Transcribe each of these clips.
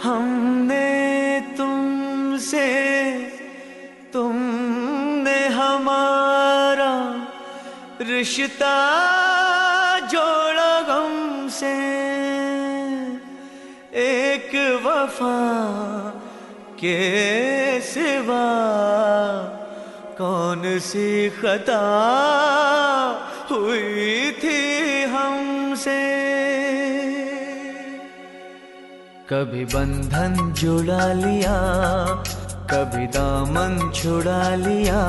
हमने तुमसे, तुमने हमारा रिश्ता जोड़ा गम से। एक वफा के सिवा कौन सी खता हुई थी हमसे। कभी बंधन जुड़ा लिया, कभी दामन छुड़ा लिया।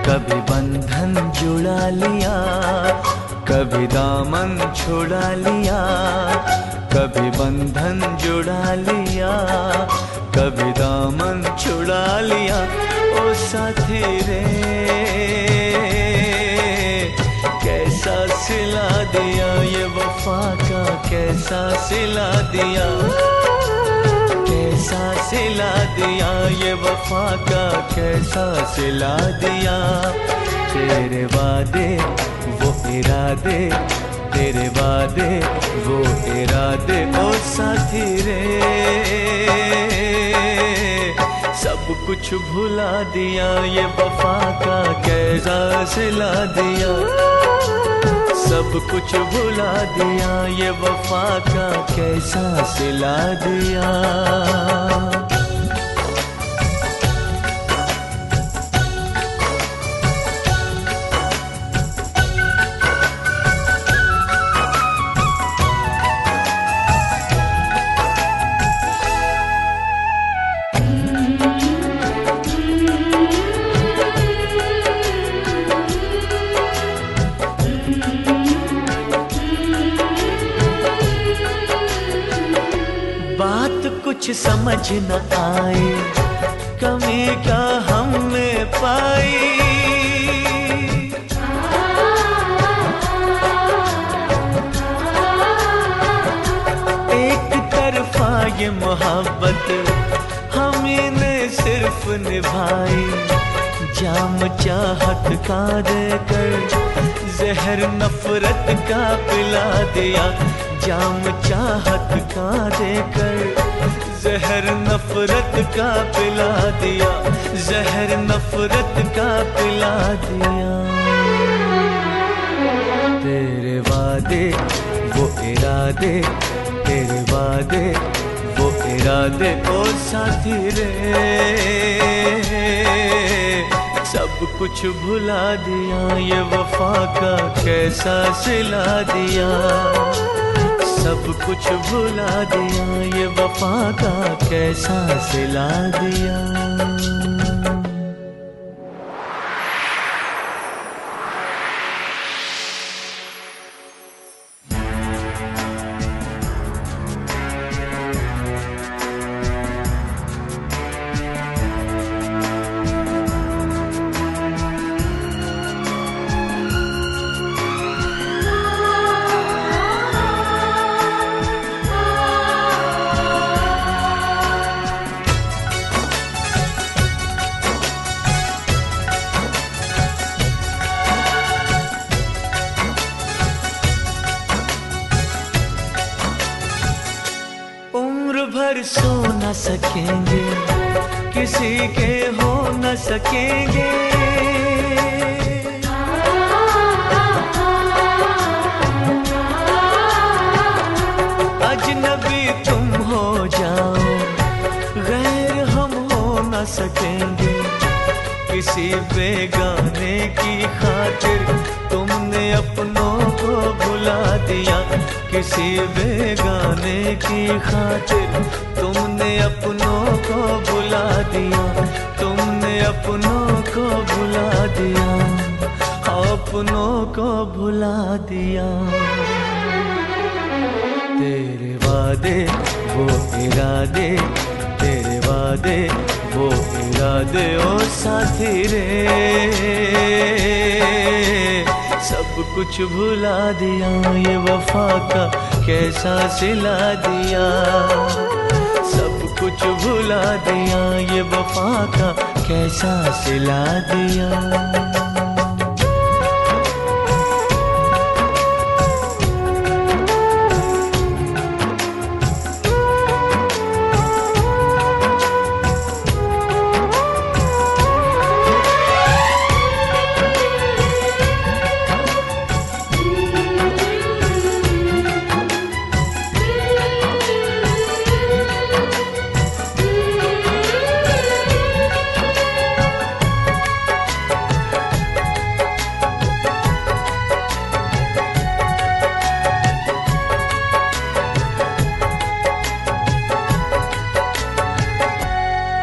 कभी बंधन जुड़ा लिया, कभी दामन छुड़ा लिया। कभी बंधन जुड़ा लिया, कभी दामन छुड़ा लिया। ओ साथी रे कैसा सिला दिया, ये वफा का कैसा सिला दिया। कैसा सिला दिया, ये वफा का कैसा सिला दिया। तेरे वादे वो इरादे, तेरे वादे वो इरादे। ओ साथी रे सब कुछ भुला दिया, ये वफा का कैसा सिला दिया। सब कुछ भुला दिया, ये वफा का कैसा सिला दिया। बात कुछ समझ न आए, कमी क्या हम में पाई। एक तरफा ये मोहब्बत हमें ने सिर्फ निभाई। जाम चाहत का देकर जहर नफरत का पिला दिया। जाम चाहत का देकर जहर नफरत का पिला दिया। जहर नफरत का पिला दिया। तेरे वादे वो इरादे, तेरे वादे वो इरादे। ओ साथी रे सब कुछ भुला दिया, ये वफा का कैसा सिला दिया। सब कुछ भुला दिया, ये वफा का कैसा सिला दिया। भर सो न सकेंगे, किसी के हो न सकेंगे। अजनबी तुम हो जाओ, गैर हम हो न सकेंगे। किसी बेगाने की खातिर तुमने अपनों को भुला दिया। किसी बेगाने की खातिर तुमने अपनों को भुला दिया। तुमने अपनों को भुला दिया। अपनों को भुला दिया। तेरे वादे वो इरादे, तेरे वादे वो इरादे। ओ साथी रे सब कुछ भुला दिया, ये वफा का कैसा सिला दिया। सब कुछ भुला भुला दिया, ये वफा का कैसा सिला दिया।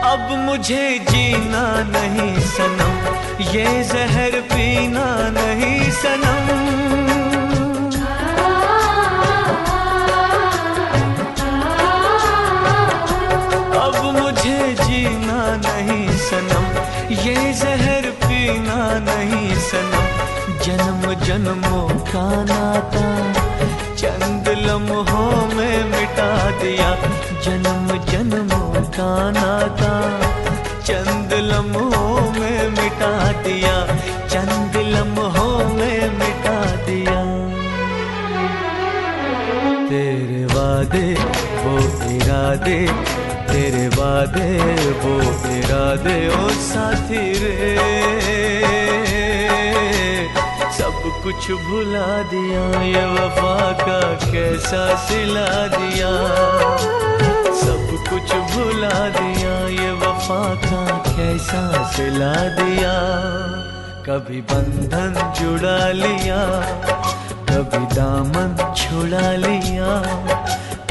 अब मुझे जीना नहीं सनम, ये जहर पीना नहीं सनम। अब मुझे जीना नहीं सनम, ये जहर पीना नहीं सनम। जन्म जन्मों का नाता चंद लम्हों में मिटा दिया, जन्म जन्मों का नाता चंद लम्हों में मिटा दिया, चंद लम्हों में मिटा दिया। तेरे वादे वो इरादे, तेरे वादे वो इरादे, ओ साथी रे सब कुछ भुला दिया, ये वफा का कैसा सिला दिया। सब कुछ भुला दिया, ये वफा का कैसा सिला दिया। कभी बंधन जुड़ा लिया, कभी दामन छुड़ा लिया,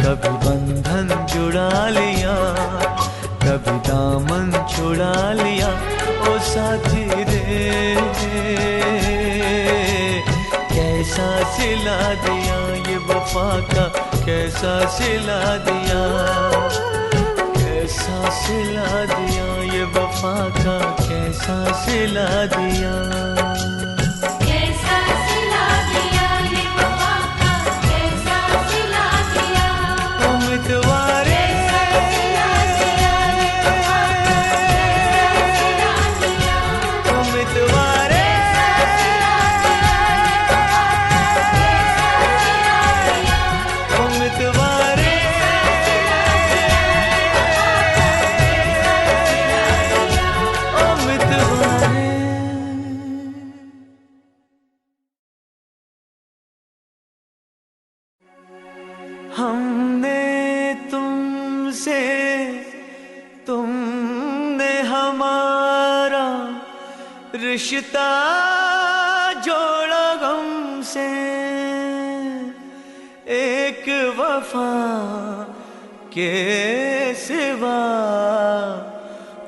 कभी बंधन जुड़ा लिया, कभी दामन छुड़ा लिया, ओ साथी रे कैसा सिला दिया, ये वफा का कैसा सिला दिया, कैसा सिला दिया, ये वफा का कैसा सिला दिया। कैसा सिला दिया, ये वफा का कैसा सिला दिया। उम्मीदवारे उम्मीदवारे उम्मीदवारे उम्मीदवारे। हमने तुमसे, तुमने हमारा रिश्ता जोड़ा गम से। एक वफा के सिवा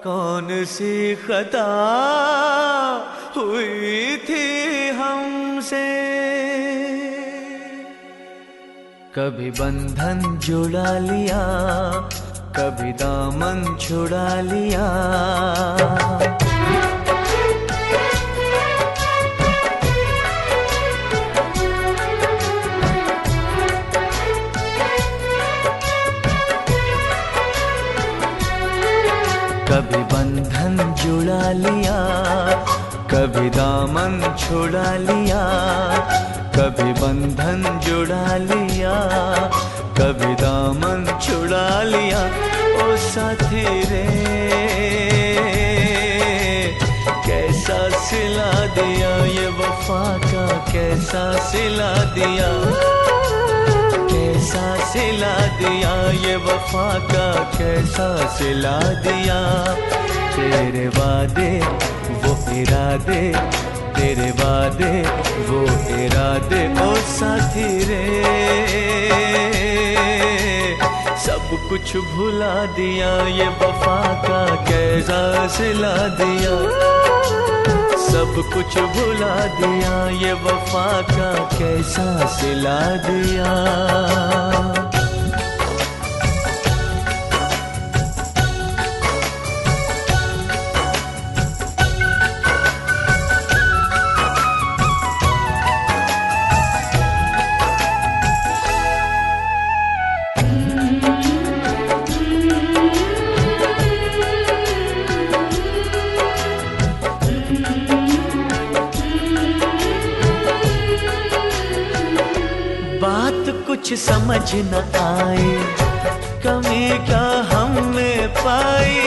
कौन सी खता हुई थी हमसे। कभी बंधन जुड़ा लिया, कभी दामन छुड़ा लिया। कभी बंधन जुड़ा लिया, कभी दामन छुड़ा लिया, कभी बंधन जुड़ा लिया, कभी दामन छुड़ा लिया, ओ साथी रे कैसा सिला दिया, ये वफा का कैसा सिला दिया, कैसा सिला दिया, ये वफा का कैसा सिला दिया। तेरे वादे वो इरादे, तेरे वादे वो इरादे, ओ साथी रे सब कुछ भुला दिया, ये वफा का कैसा सिला दिया। सब कुछ भुला दिया, ये वफा का कैसा सिला दिया। कुछ समझ न आए, कमी क्या हम में पाई।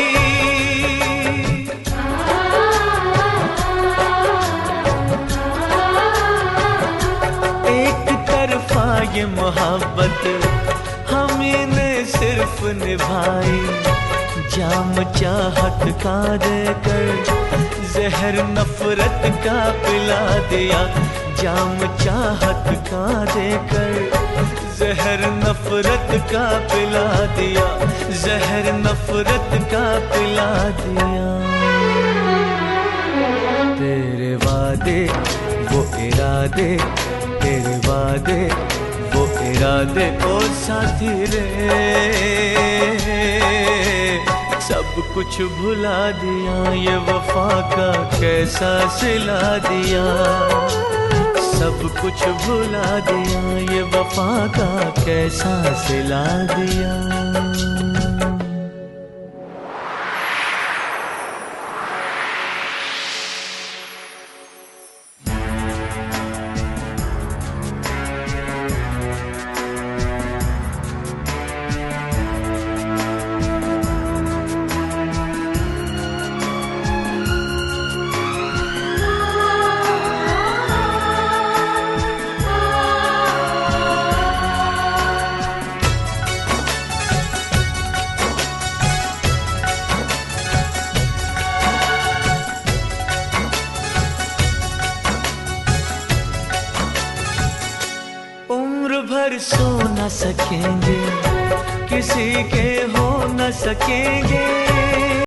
एक तरफा ये मोहब्बत हमी ने सिर्फ निभाई, जाम चाहत का देकर जहर नफरत का पिला दिया। जाम चाहत का देकर जहर नफरत का पिला दिया, जहर नफरत का पिला दिया। तेरे वादे वो इरादे, तेरे वादे वो इरादे ओ साथी रे, सब कुछ भुला दिया। ये वफा का कैसा सिला दिया, सब कुछ भुला दिया। ये वफा का कैसा सिला दिया। भर सो न सकेंगे, किसी के हो न सकेंगे।